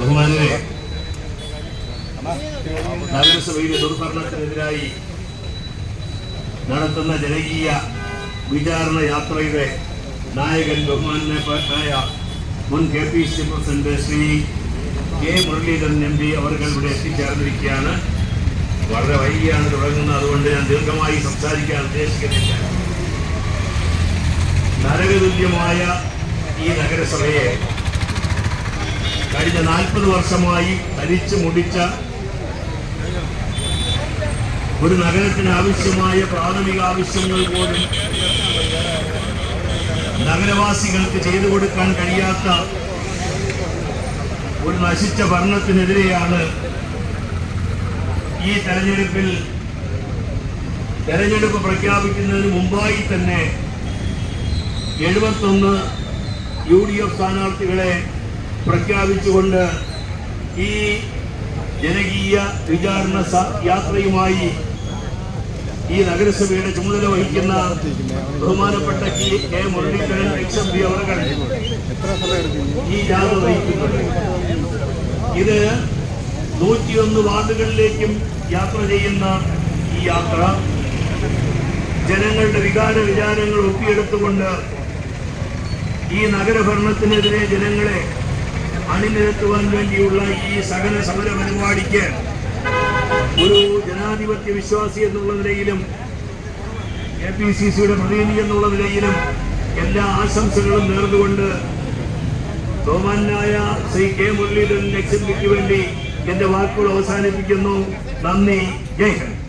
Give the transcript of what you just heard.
ബഹുമാനരെ, നഗരസഭയിലെ ദുർഭരണത്തിനെതിരായി നടത്തുന്ന ജനകീയ വിചാരണ യാത്രയുടെ നായകൻ ബഹുമാനായ മുൻ KPCC president Shri K Muraleedharan MP അവർ ഇവിടെ എത്തിച്ചേർന്നിരിക്കുകയാണ്. വളരെ വൈകിയാണ് തുടങ്ങുന്നത്, അതുകൊണ്ട് ഞാൻ ദീർഘമായി സംസാരിക്കാൻ ഉദ്ദേശിക്കുന്നില്ല. നരകതുല്യമായ ഈ നഗരസഭയെ കഴിഞ്ഞ 40 വർഷമായി ഭരിച്ചു മുടിച്ച ഒരു നഗരത്തിന് ആവശ്യമായ പ്രാഥമിക ആവശ്യങ്ങൾ പോലും നഗരവാസികൾക്ക് ചെയ്തു കൊടുക്കാൻ കഴിയാത്ത ഒരു നശിച്ച ഭരണത്തിനെതിരെയാണ് ഈ തെരഞ്ഞെടുപ്പ് പ്രഖ്യാപിക്കുന്നതിന് മുമ്പായി തന്നെ 71 UDF സ്ഥാനാർത്ഥികളെ പ്രഖ്യാപിച്ചുകൊണ്ട് ഈ ജനകീയ വിചാരണ യാത്രയുമായി ഈ നഗരസഭയുടെ ചുമതല വഹിക്കുന്ന ബഹുമാനപ്പെട്ട കെ മുരളീധരൻ MP അവർ ഈ ജാഥ വഹിക്കുന്നുണ്ട്. ഇത് 101 വാർഡുകളിലേക്കും യാത്ര ചെയ്യുന്ന ഈ യാത്ര ജനങ്ങളുടെ വിചാരങ്ങൾ ഒപ്പിയെടുത്തുകൊണ്ട് ഈ നഗരഭരണത്തിനെതിരെ ജനങ്ങളെ അണിനിരത്തുവാൻ വേണ്ടിയുള്ള ഈ സകല സമര പരിപാടിക്ക് ഒരു ജനാധിപത്യ വിശ്വാസി എന്നുള്ള നിലയിലും KPCCയുടെ പ്രതിനിധി എന്നുള്ള നിലയിലും എല്ലാ ആശംസകളും നേർന്നുകൊണ്ട് ബഹുമാനായ ശ്രീ കെ മുരളീധരൻ MP വേണ്ടി എന്റെ വാക്കുകൾ അവസാനിപ്പിക്കുന്നു. നന്ദി. ജയ് ഹിന്ദ്.